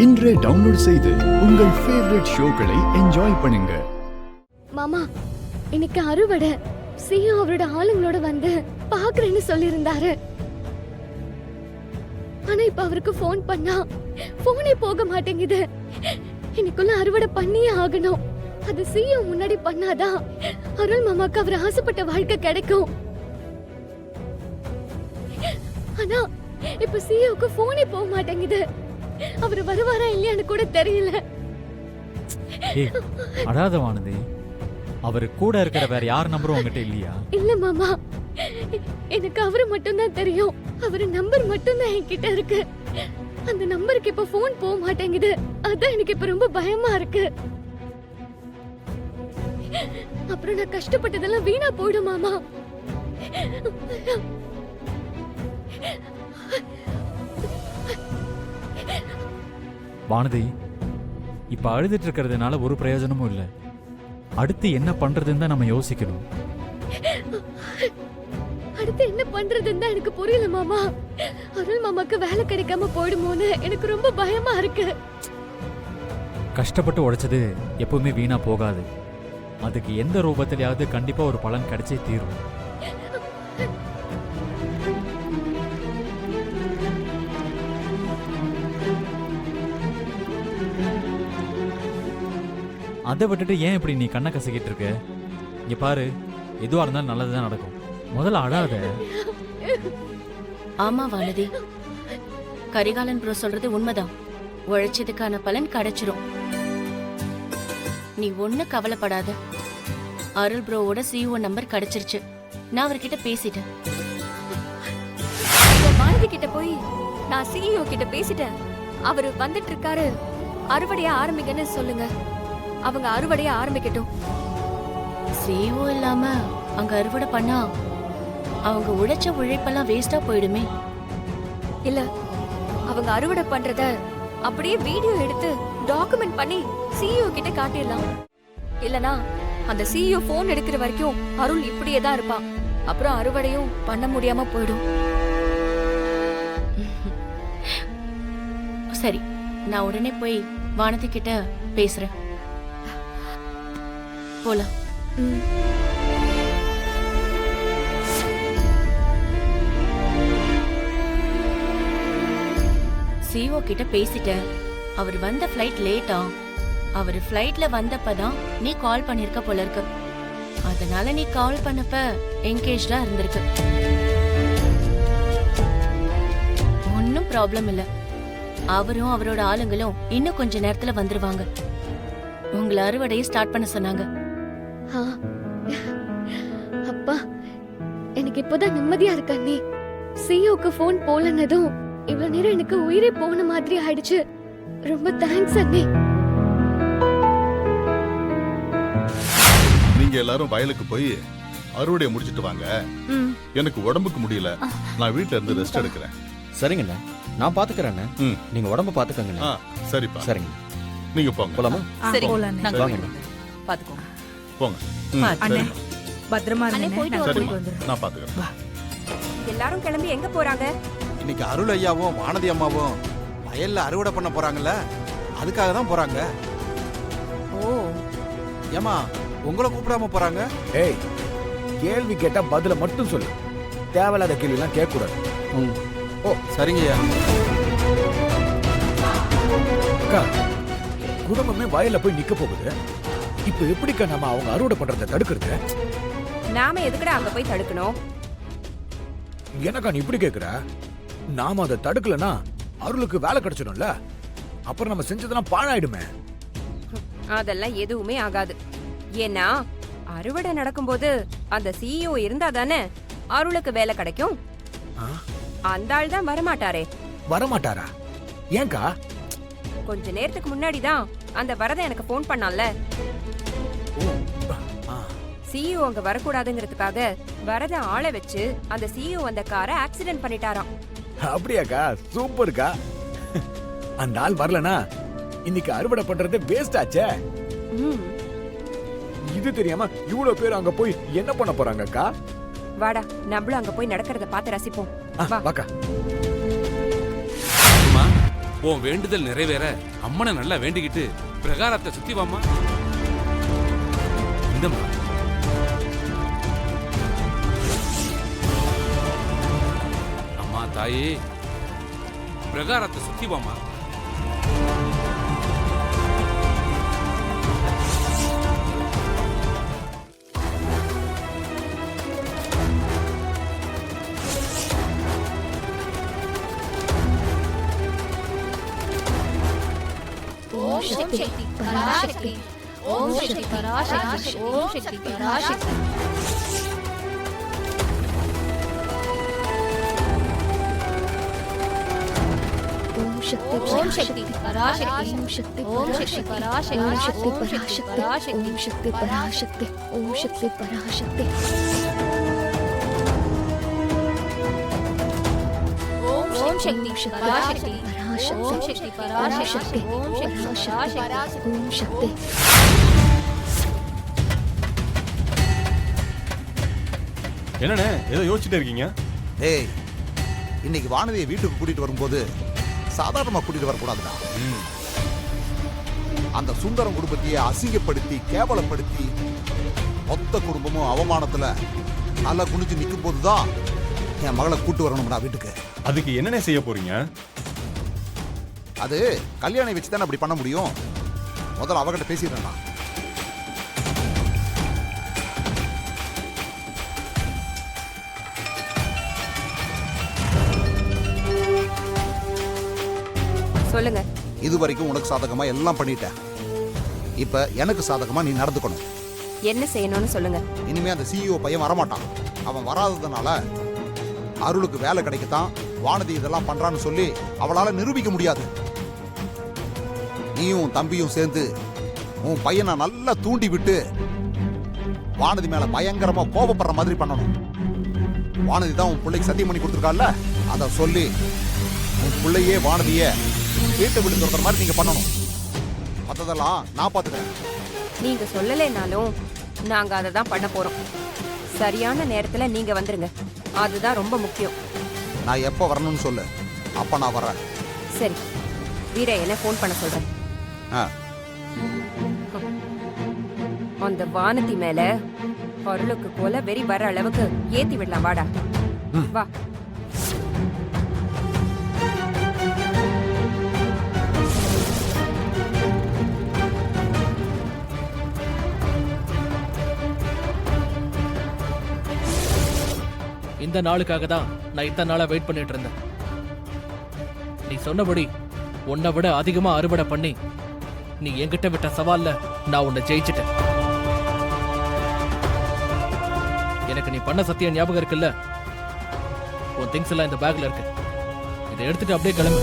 இன்றே டவுன்லோட் செய்து உங்கள் ஃபேவரட் ஷோக்களை என்ஜாய் பண்ணுங்க. மாமா, இன்னைக்கு அறுவடை. சியோ அவரோட ஆளுங்களோட வந்து பாக்குறேன்னு சொல்லியிருந்தாரு. ஆனா இப்ப அவருக்கு போன் பண்ணா போனே போக மாட்டேங்குது. இன்னைக்குள்ள அறுவடை பண்ணியே ஆகணும். அது சியோ முன்னாடி பண்ணாதான் அருள் மாமாக்கு அவர் ஆசைப்பட்ட வாழ்க்கை கிடைக்கும். ஆனா இப்ப சியோக்கு போனே போக மாட்டேங்குது. அவர் வருவாரா இல்லையான்னு கூட தெரியல. அடாதவானது, அவரு கூட இருக்கிற வேற யார் நம்பரும் உங்ககிட்ட இல்லையா? இல்ல மாமா, எனக்கு அவரு மட்டும் தான் தெரியும். அவரு நம்பர் மட்டும் தான் என்கிட்ட இருக்கு. அந்த நம்பருக்கு இப்ப போன் போக மாட்டேங்குது. அதான் எனக்கு இப்ப ரொம்ப பயமா இருக்கு. அப்புறம் நான் கஷ்டப்பட்டதெல்லாம் வீணா போயிடும் மாமா. வானதி, இப்ப அழுதுட்டு இருக்கிறதுனால ஒரு பிரயோஜனமும் இல்ல. அடுத்து என்ன பண்றதுன்னு தான் நம்ம யோசிக்கணும். அடுத்து என்ன பண்றதுன்னு தான் எனக்கு புரியல மாமா. அருள் மாமாக்கு வேலை கிடைக்காம போயிடுமோன்னு எனக்கு ரொம்ப பயமா இருக்கு. கஷ்டப்பட்டு உழைச்சது எப்பவுமே வீணா போகாது. அதுக்கு எந்த ரூபத்திலேயாவது கண்டிப்பா ஒரு பலன் கிடைச்சே தீரும். அதை விட்டுட்டு ஏன் இப்படி நீ கண்ணை கசக்கிட்டு இருக்க? இங்க பாரு, எதுவா இருந்தாலும் நல்லதுதான் நடக்கும். முதல்ல அழாத. ஆமா வானதி, கரிகாலன் ப்ரோ சொல்றது உண்மைதான். உழைச்சதுக்கான பலன் கிடைச்சிரும். நீ ஒண்ணு கவலைப்படாத. அருள் ப்ரோவோட சிஓ நம்பர் கிடைச்சிருச்சு. நான் அவர்கிட்ட பேசிட்டேன். வானதி கிட்ட போய் நான் சிஇஓ கிட்ட பேசிட்டேன். அவரு வந்துட்டு இருக்காரு. அறுவடையா ஆரம்பிங்கன்னு சொல்லுங்க. அவங்க அறுவடையா ஆரம்பிக்கட்டும். சிஓ இல்லாம அங்க அறுவடை பண்ணா அவங்க உழைச்ச உழைப்பெல்லாம் வேஸ்டா போயிடுமே. இல்ல, அவங்க அறுவடை பண்றத அப்படியே வீடியோ எடுத்து டாக்குமெண்ட் பண்ணி சிஇஓ கிட்ட காட்டிடலாம். இல்லனா அந்த சிஇஓ போன் எடுக்கிற வரைக்கும் அருள் இப்படியே தான் இருப்பான். அப்புறம் அறுவடையும் பண்ண முடியாம போயிடும். சரி, நான் உடனே போய் வானதி கிட்ட பேசுறேன். போலாம். சிஓ கிட்ட பேசிட்டேன். அவர் வந்த ஃப்ளைட் லேட்டா. அவர் ஃப்ளைட்ல வந்தப்பதான் நீ கால் பண்ணிருக்க போல இருக்கு. அதனால நீ கால் பண்ணப்ப என்கேஜ்டா இருந்திருக்கு. ஒன்னும் ப்ராப்ளம் இல்ல. அவரும் அவரோட ஆளுங்களும் இன்னும் கொஞ்ச நேரத்துல வந்துருவாங்க. உங்களை அறுவடையை ஸ்டார்ட் பண்ண சொன்னாங்க. அப்பா, எனக்கு இப்போதான் நிம்மதியா இருக்கு அண்ணி. சிஓக்கு போன் போலனதும் இவ்வளவு நேரம் எனக்கு உயிரே போன மாதிரி ஆயிடுச்சு. ரொம்ப தேங்க்ஸ் அண்ணி. நீங்க எல்லாரும் வயலுக்கு போய் அறுவடையை முடிச்சிட்டு வாங்க. எனக்கு உடம்புக்கு முடியல. நான் வீட்ல இருந்து ரெஸ்ட் எடுக்கிறேன். சரிங்கண்ணா, நான் பாத்துக்கிறேன். நீங்க உடம்ப பாத்துக்கங்க. சரிப்பா. சரிங்க, நீங்க போங்க. போலாமா? சரி, வாங்க. பாத்துக்கோங்க. போங்க. அண்ணே, பத்திரமா இருங்க. சரிம்மா, நான் பாத்துக்கிறேன். எல்லாரும் கிளம்பி எங்க போறாங்க? இன்னைக்கு அருள் ஐயாவும் வானதி அம்மாவும் வயல்ல அறுவடை பண்ண போறாங்கல்ல, அதுக்காக தான் போறாங்க. ஓ, ஏமா உங்களை கூப்பிடாம போறாங்க? ஏய், கேள்வி கேட்டா பதில மட்டும் சொல்லு. தேவையில்லாத கேள்வி எல்லாம் கேட்க கூடாது. ஓ, சரிங்கய்யா. அக்கா, குடும்பமே வயல்ல போய் நிக்க போகுது. இப்ப எப்படிக்கா நம்ம அவங்க அறுவடை பண்றதை தடுக்கிறது? நாம எதுக்குடா அங்க போய் தடுக்கணும்? எனக்கா நீ இப்படி கேக்குற? நாம அதை தடுக்கலனா அருளுக்கு வேலை கிடைச்சிடும்ல. அப்புறம் நம்ம செஞ்சதெல்லாம் பாழாயிடுமே. அதெல்லாம் எதுவுமே ஆகாது. ஏன்னா அறுவடை நடக்கும்போது அந்த சிஇஓ இருந்தா தானே அருளுக்கு வேலை கிடைக்கும். அந்த ஆள் தான் வரமாட்டாரே. வரமாட்டாரா? ஏங்கா? கொஞ்ச நேரத்துக்கு முன்னாடிதான் அந்த வரத எனக்கு போன் பண்ணான்ல. சிஇஓ அங்க வரக்கூடாதுங்கிறதுக்காக வரத ஆளை வச்சு அந்த சிஇஓ அந்த காரை ஆக்சிடென்ட் பண்ணிட்டாராம். அப்படியாக்கா? சூப்பர்க்கா. அந்த ஆள் வரலனா இன்னைக்கு அறுவடை பண்றது வேஸ்ட் ஆச்சே. இது தெரியாம இவ்வளவு பேர் அங்க போய் என்ன பண்ண போறாங்கக்கா? வாடா, நம்மளும் அங்க போய் நடக்கிறத பார்த்து ரசிப்போம். வாக்கா. உன் வேண்டுதல் நிறைவேற அம்மனை நல்லா வேண்டிக்கிட்டு பிரகாரத்தை சுத்தி வாமா. இந்தம்மா. அம்மா தாயே, பிரகாரத்தை சுத்தி வாமா. ஓம் சக்தி பராசக்தி. ஓம் சக்தி பராசக்தி. ஓம் சக்தி பராசக்தி. ஓம் சக்தி பராசக்தி. ஓம் சக்தி பராசக்தி. ஓம் சக்தி பராசக்தி. ஓம் சக்தி பராசக்தி. ஓம் சக்தி பராசக்தி. ஓம் சக்தி பராசக்தி. ஓம் சக்தி பராசக்தி. ஓம் சக்தி பராசக்தி. ஓம் சக்தி. என்னண்ணே ஏதோ யோசிச்சுட்டே இருக்கீங்க? டேய், இன்னைக்கு வானதியை வீட்டுக்கு கூட்டிட்டு வரும்போது சாதாரணமா கூட்டிட்டு வரக்கூடாதுடா. அந்த சுந்தரம் குடும்பத்தையே அசிங்கப்படுத்தி கேவலப்படுத்தி மொத்த குடும்பமும் அவமானத்துல நல்லா குனிஞ்சு நிற்கும் போதுதான் என் மகளை கூட்டு வரணும்டா வீட்டுக்கு. அதுக்கு என்னண்ணே செய்ய போறீங்க? அது கல்யாணம் வச்சு தானே அப்படி பண்ண முடியும். முதல்ல அவகிட்ட பேசிடுறேன். சொல்லுங்க. இது வரைக்கும் உனக்கு சாதகமா எல்லாம் பண்ணிட்டேன். இப்ப எனக்கு சாதகமா நீ நடந்துக்கணும். என்ன செய்யணும்னு சொல்லுங்க. இனிமே அந்த சிஇஓ பையன் வரமாட்டான். அவன் வராததுனால அருளுக்கு வேலை கிடைக்கத்தான் வானதி இதெல்லாம் பண்றான்னு சொல்லி அவளால நிரூபிக்க முடியாது. நீயும் தம்பியும் சேர்ந்து உன் பையனை நல்லா தூண்டி விட்டு வானதி மேல பயங்கரமா கோபப்படுற மாதிரி பண்ணணும். வானதி தான் உன் பிள்ளைக்கு சத்தியம் பண்ணி கொடுத்துருக்கால, அத சொல்லி உன் பிள்ளையே வானதிய வீட்டை விட்டு துரத்துற மாதிரி நீங்க பண்ணணும். மற்றதெல்லாம் நான் பார்த்துக்கிறேன். நீங்க சொல்லலைனாலும் நாங்க அதை தான் பண்ண போறோம். சரியான நேரத்துல நீங்க வந்துருங்க. அதுதான் ரொம்ப முக்கியம். நான் எப்போ வரணும்னு சொல்லு, அப்ப நான் வரேன். சரி, வீர என்ன ஃபோன் பண்ண சொல்றேன். அந்த வானதி மேல அருளுக்கு கொலை வெறி வர அளவுக்கு ஏத்தி விடலாம். வாடா வா. இந்த நாளுக்காக தான் நான் இத்தனை நாளா வெயிட் பண்ணிட்டு இருந்தேன். நீ சொன்னபடி உன்னை விட அதிகமா அறுவடை பண்ணி நீ என்கிட்ட விட்ட சவால்ல நான் உன்னை ஜெயிச்சிட்டேன். எனக்கு நீ பண்ண சத்தியம் ஞாபகம் இருக்குல்ல? உன் திங்ஸ் எல்லாம் இந்த பேக்ல இருக்கு. இதை எடுத்துட்டு அப்படியே கிளம்பு.